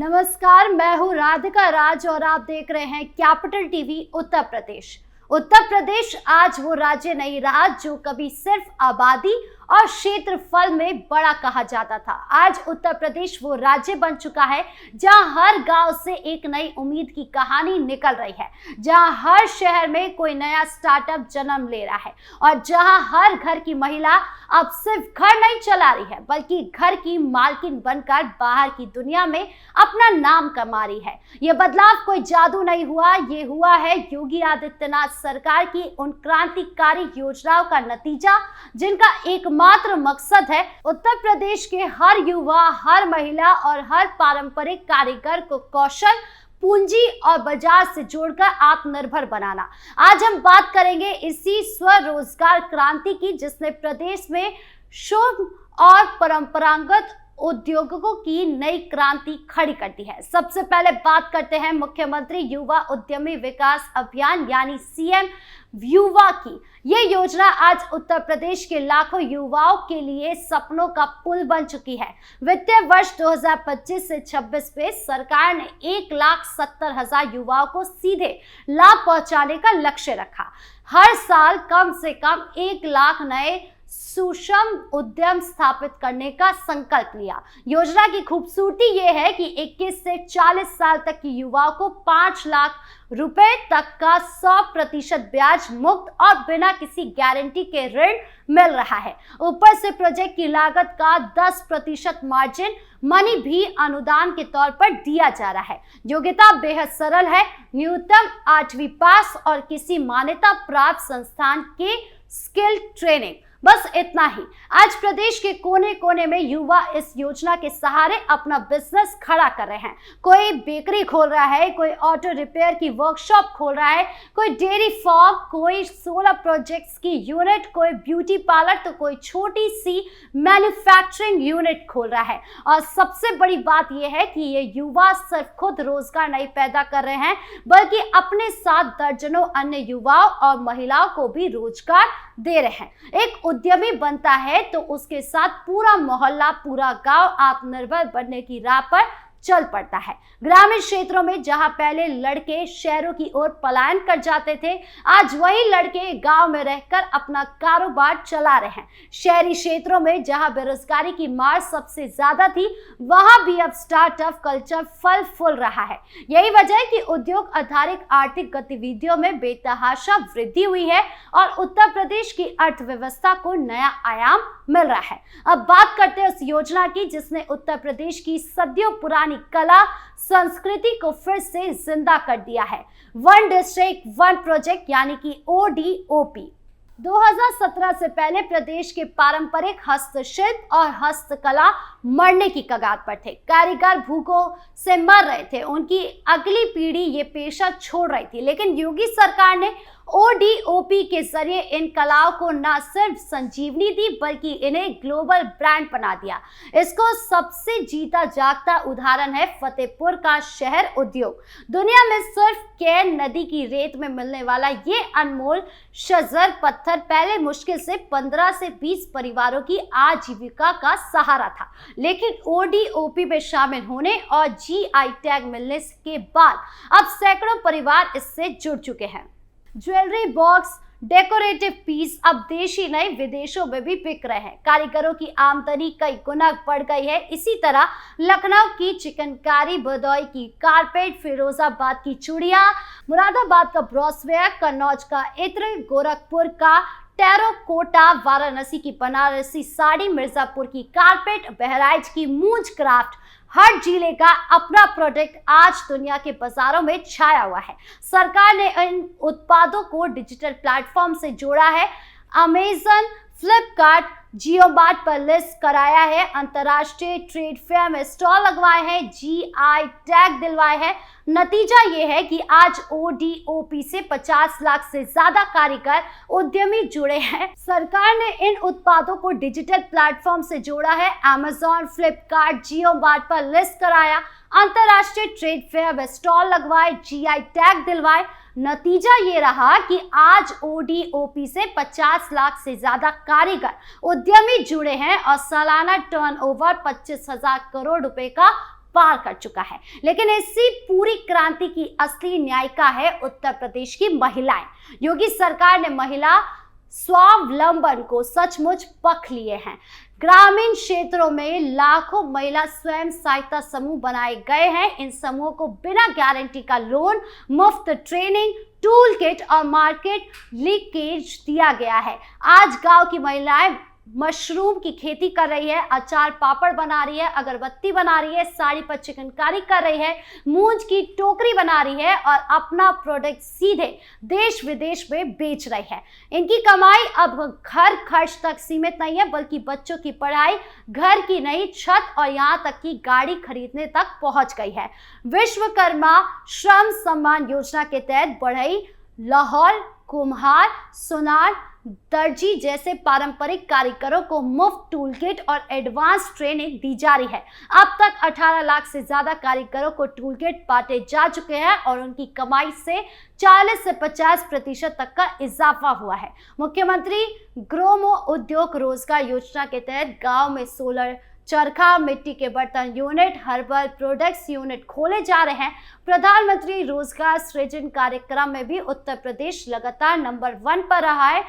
नमस्कार, मैं हूँ राधिका राज और आप देख रहे हैं कैपिटल टीवी उत्तर प्रदेश। उत्तर प्रदेश आज वो राज्य नहीं रहा जो कभी सिर्फ आबादी और क्षेत्रफल में बड़ा कहा जाता था। आज उत्तर प्रदेश वो राज्य बन चुका है जहां हर गांव से एक नई उम्मीद की कहानी निकल रही है, जहां हर शहर में कोई नया स्टार्टअप जन्म ले रहा है और जहां हर घर की महिला अब सिर्फ घर नहीं चला रही है बल्कि घर की मालकिन बनकर बाहर की दुनिया में अपना नाम कमा रही है। ये बदलाव कोई जादू नहीं हुआ, ये हुआ है योगी आदित्यनाथ सरकार की उन क्रांतिकारी योजनाओं का नतीजा जिनका एकमात्र मकसद है उत्तर प्रदेश के हर युवा, हर महिला और हर पारंपरिक कारीगर को कौशल, पूंजी और बाजार से जोड़कर आत्मनिर्भर बनाना। आज हम बात करेंगे इसी स्वरोजगार क्रांति की जिसने प्रदेश में शुभ और परंपरागत उद्योगों की नई क्रांति खड़ी कर दी है। सबसे पहले बात करते हैं मुख्यमंत्री युवा उद्यमी विकास अभियान यानी सीएम युवा की। ये योजना आज उत्तर प्रदेश के लाखों युवाओं के लिए सपनों का पुल बन चुकी है। वित्तीय वर्ष 2025 से 26 में सरकार ने 1,70,000 युवाओं को सीधे लाभ पहुंचाने का लक्ष्य रखा। हर साल कम से कम 1 लाख नए सूक्ष्म उद्यम स्थापित करने का संकल्प लिया। योजना की खूबसूरती यह है कि 21 से 40 साल तक की युवाओं को 5 लाख रुपए तक का 100% ब्याज मुक्त और बिना किसी गारंटी के ऋण मिल रहा है। ऊपर से प्रोजेक्ट की लागत का 10% मार्जिन मनी भी अनुदान के तौर पर दिया जा रहा है। योग्यता बेहद सरल है, न्यूनतम 8वीं पास और किसी मान्यता प्राप्त संस्थान के स्किल ट्रेनिंग, बस इतना ही। आज प्रदेश के कोने कोने में युवा इस योजना के सहारे अपना बिजनेस खड़ा कर रहे हैं। कोई बेकरी खोल रहा है, कोई ऑटो रिपेयर की वर्कशॉप खोल रहा है, कोई डेयरी फार्म, कोई सोलर प्रोजेक्ट्स की यूनिट, कोई ब्यूटी पार्लर तो कोई छोटी सी मैन्युफैक्चरिंग यूनिट खोल रहा है। और सबसे बड़ी बात यह है कि ये युवा सिर्फ खुद रोजगार नहीं पैदा कर रहे हैं बल्कि अपने साथ दर्जनों अन्य युवाओं और महिलाओं को भी रोजगार दे रहे हैं। एक उद्यमी बनता है तो उसके साथ पूरा मोहल्ला, पूरा गांव आत्मनिर्भर बनने की राह पर चल पड़ता है। ग्रामीण क्षेत्रों में जहां पहले लड़के शहरों की ओर पलायन कर जाते थे, आज वही लड़के गांव में रहकर अपना कारोबार चला रहे हैं। शहरी क्षेत्रों में जहां बेरोजगारी की मार सबसे ज्यादा थी, वहां भी अब स्टार्टअप कल्चर फल फूल रहा है। यही वजह है कि उद्योग आधारित आर्थिक गतिविधियों में बेतहाशा वृद्धि हुई है और उत्तर प्रदेश की अर्थव्यवस्था को नया आयाम मिल रहा है। अब बात करते हैं उस योजना की जिसने उत्तर प्रदेश की सदियों पुरानी कला संस्कृति को फिर से जिंदा कर दिया है। वन डिस्ट्रिक्ट वन प्रोजेक्ट यानी कि ODOP। 2017 से पहले प्रदेश के पारंपरिक हस्तशिल्प और हस्तकला मरने की कगार पर थे। कारीगर भूखों से मर रहे थे, उनकी अगली पीढ़ी ये पेशा छोड़ रही थी। लेकिन योगी सरकार ने ODOP के जरिए इन कलाओं को न सिर्फ संजीवनी दी बल्कि इन्हें ग्लोबल ब्रांड बना दिया। इसको सबसे जीता जागता उदाहरण है फतेहपुर का शहर उद्योग। दुनिया में सिर्फ कैन नदी की रेत में मिलने वाला ये अनमोल शजर पत्थर पहले मुश्किल से 15 से 20 परिवारों की आजीविका का सहारा था, लेकिन ODOP में शामिल होने और GI टैग मिलने के बाद अब सैकड़ों परिवार इससे जुड़ चुके हैं। ज्वेलरी बॉक्स, डेकोरेटिव पीस अब देश ही नहीं विदेशों में भी बिक रहे हैं। कारीगरों की आमदनी कई गुना बढ़ गई है। इसी तरह लखनऊ की चिकनकारी, भदोई की कारपेट, फिरोजाबाद की चूड़ियां, मुरादाबाद का ब्रॉसवेयर, कन्नौज का इत्र, गोरखपुर का टेराकोटा, वाराणसी की बनारसी साड़ी, मिर्जापुर की कारपेट, बहराइच की मूंज क्राफ्ट, हर जिले का अपना प्रोडक्ट आज दुनिया के बाजारों में छाया हुआ है। सरकार ने इन उत्पादों को डिजिटल प्लेटफॉर्म से जोड़ा है। अमेजन, फ्लिपकार्ट, जियोमार्ट पर लिस्ट कराया है, अंतर्राष्ट्रीय ट्रेड फेयर में स्टॉल लगवाए हैं, GI टैग दिलवाए हैं। नतीजा ये है कि आज ODOP से 50 लाख से ज्यादा कारीगर उद्यमी जुड़े हैं। सरकार ने इन उत्पादों को डिजिटल प्लेटफॉर्म से जोड़ा है। अमेजॉन, फ्लिपकार्ट, जियोमार्ट पर लिस्ट कराया, अंतर्राष्ट्रीय ट्रेड फेयर में स्टॉल लगवाए, GI टैग दिलवाए। नतीजा ये रहा कि आज ODOP से 50 लाख से ज्यादा कारीगर उद्यमी जुड़े हैं और सालाना टर्नओवर 25,000 करोड़ रुपए का पार कर चुका है। लेकिन इसी पूरी क्रांति की असली न्यायिका है उत्तर प्रदेश की महिलाएं। योगी सरकार ने महिला स्वावलंबन को सचमुच पख लिए हैं। ग्रामीण क्षेत्रों में लाखों महिला स्वयं सहायता समूह बनाए गए हैं। इन समूहों को बिना गारंटी का लोन, मुफ्त ट्रेनिंग, टूल किट और मार्केट लीकेज दिया गया है। आज गांव की महिलाएं मशरूम की खेती कर रही है, अचार पापड़ बना रही है, अगरबत्ती बना रही है, साड़ी पर चिकनकारी कर रही है, मूंज की टोकरी बना रही है और अपना प्रोडक्ट सीधे देश विदेश में बेच रही है। इनकी कमाई अब घर खर्च तक सीमित नहीं है, बल्कि बच्चों की पढ़ाई, घर की नई छत और यहाँ तक कि गाड़ी खरीदने तक पहुंच गई है। विश्वकर्मा श्रम सम्मान योजना के तहत बढ़ई, लाहौर, कुम्हार, सुनार, दर्जी जैसे पारंपरिक कारीगरों को मुफ्त टूल किट और एडवांस ट्रेनिंग दी जा रही है। अब तक 18 लाख से ज्यादा कारीगरों को टूल किट बांटे जा चुके हैं और उनकी कमाई से 40 से 50% तक का इजाफा हुआ है। मुख्यमंत्री ग्रामो उद्योग रोजगार योजना के तहत गांव में सोलर चरखा, मिट्टी के बर्तन यूनिट, हर्बल प्रोडक्ट्स यूनिट खोले जा रहे हैं। प्रधानमंत्री रोजगार सृजन कार्यक्रम में भी उत्तर प्रदेश लगातार नंबर 1 पर रहा है।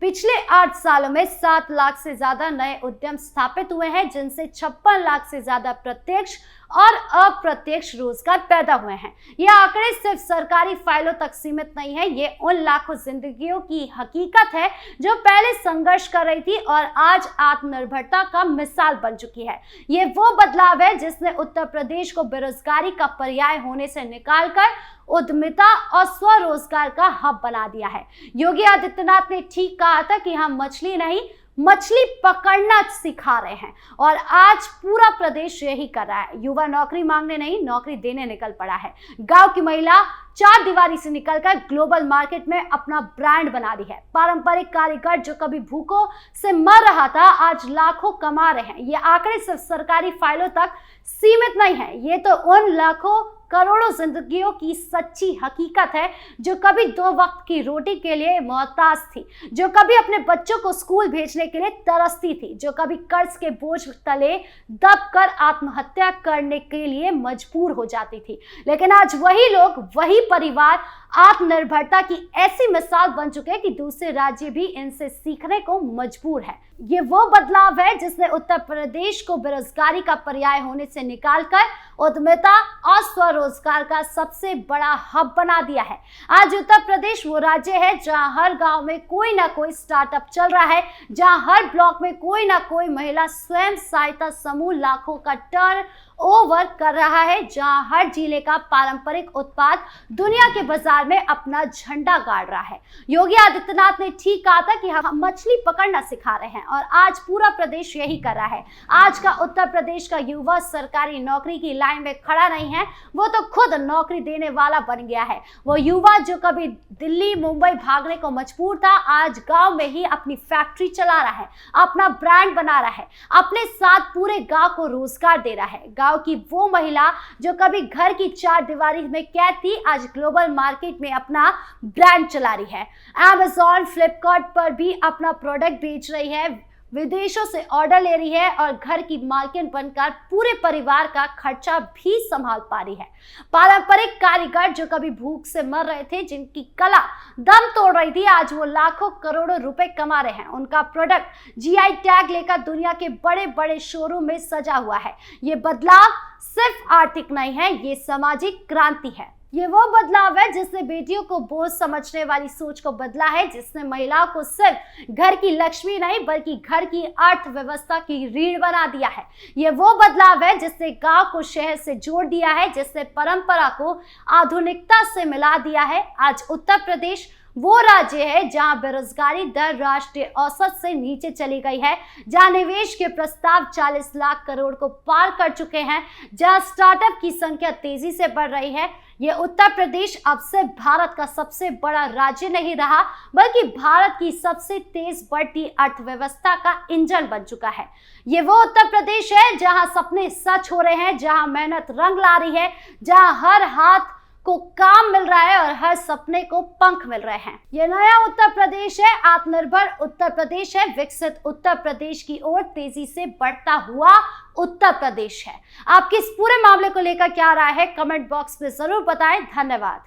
पिछले 8 सालों में 7 लाख से ज्यादा नए उद्यम स्थापित हुए हैं, जिनसे 56 लाख से ज्यादा प्रत्यक्ष और अप्रत्यक्ष रोजगार पैदा हुए हैं। ये आंकड़े सिर्फ सरकारी फाइलों तक सीमित नहीं है, ये उन लाखों जिंदगियों की हकीकत है जो पहले संघर्ष कर रही थी और आज आत्मनिर्भरता का मिसाल बन चुकी है। ये वो बदलाव है जिसने उत्तर प्रदेश को बेरोजगारी का पर्याय होने से निकालकर उद्यमिता और स्वरोजगार का हब बना दिया है। योगी आदित्यनाथ ने ठीक कहा था कि हम मछली नहीं, मछली पकड़ना सिखा रहे हैं और आज पूरा प्रदेश यही कर रहा है। युवा नौकरी मांगने नहीं, नौकरी देने निकल पड़ा है। गांव की महिला चार दीवारी से निकलकर ग्लोबल मार्केट में अपना ब्रांड बना रही है। पारंपरिक कारीगर जो कभी भूखों से मर रहा था, आज लाखों कमा रहे हैं। ये आंकड़े सिर्फ सरकारी फाइलों तक सीमित नहीं है, ये तो उन लाखों करोड़ों जिंदगियों की सच्ची हकीकत है जो कभी 2 वक्त की रोटी के लिए मोहताज थी, जो कभी अपने बच्चों को स्कूल भेजने के लिए तरसती थी, जो कभी कर्ज के बोझ तले दबकर आत्महत्या करने के लिए मजबूर हो जाती थी। लेकिन आज वही लोग, वही परिवार आत्मनिर्भरता की ऐसी मिसाल बन चुके हैं कि दूसरे राज्य भी इनसे सीखने को मजबूर है। ये वो बदलाव है जिसने उत्तर प्रदेश को बेरोजगारी का पर्याय होने से निकालकर उद्यमिता और स्वरोजगार का सबसे बड़ा हब बना दिया है। आज उत्तर प्रदेश वो राज्य है जहां हर गांव में कोई ना कोई स्टार्टअप चल रहा है, जहां हर ब्लॉक में कोई ना कोई महिला स्वयं सहायता समूह लाखों का टर्न ओवर कर रहा है, जहां हर जिले का पारंपरिक उत्पाद दुनिया के बाजार में अपना झंडा गाड़ रहा है। योगी आदित्यनाथ ने ठीक कहा था कि हम मछली पकड़ना सिखा रहे हैं और आज पूरा प्रदेश यही कर रहा है। आज का उत्तर प्रदेश का युवा सरकारी नौकरी की लाइन में खड़ा नहीं है, वो तो खुद नौकरी देने वाला बन गया है। वो युवा जो कभी दिल्ली मुंबई भागने को मजबूर था, आज गांव में ही अपनी फैक्ट्री चला रहा है, अपना ब्रांड बना रहा है, अपने साथ पूरे गांव को रोजगार दे रहा है। गांव की वो महिला जो कभी घर की 4 दीवारी में कैद थी, आज ग्लोबल मार्केट में अपना ब्रांड चला रही है। Amazon, फ्लिपकार्ट पर भी अपना प्रोडक्ट बेच रही है, विदेशों से ऑर्डर ले रही है और घर की मालकिन बनकर पूरे परिवार का खर्चा भी संभाल पा रही है। पारंपरिक कारीगर जो कभी भूख से मर रहे थे, जिनकी कला दम तोड़ रही थी, आज वो लाखों करोड़ों रुपए कमा रहे हैं। उनका प्रोडक्ट GI टैग लेकर दुनिया के बड़े बड़े शोरूम में सजा हुआ है। ये बदलाव सिर्फ आर्थिक नहीं है, ये सामाजिक क्रांति है। ये वो बदलाव है जिसने बेटियों को बोझ समझने वाली सोच को बदला है, जिसने महिलाओं को सिर्फ घर की लक्ष्मी नहीं बल्कि घर की अर्थव्यवस्था की रीढ़ बना दिया है। ये वो बदलाव है जिसने गांव को शहर से जोड़ दिया है, जिसने परंपरा को आधुनिकता से मिला दिया है। आज उत्तर प्रदेश वो राज्य है जहां बेरोजगारी दर राष्ट्रीय औसत से नीचे चली गई है, जहां निवेश के प्रस्ताव 40 लाख करोड़ को पार कर चुके हैं, जहां स्टार्टअप की संख्या तेजी से बढ़ रही है। ये उत्तर प्रदेश अब से भारत का सबसे बड़ा राज्य नहीं रहा, बल्कि भारत की सबसे तेज बढ़ती अर्थव्यवस्था का इंजन बन चुका है। ये वो उत्तर प्रदेश है जहां सपने सच हो रहे हैं, जहां मेहनत रंग ला रही है, जहां हर हाथ को काम मिल रहा है और हर सपने को पंख मिल रहे हैं। ये नया उत्तर प्रदेश है, आत्मनिर्भर उत्तर प्रदेश है, विकसित उत्तर प्रदेश की ओर तेजी से बढ़ता हुआ उत्तर प्रदेश है। आपकी इस पूरे मामले को लेकर क्या राय है, कमेंट बॉक्स में जरूर बताएं। धन्यवाद।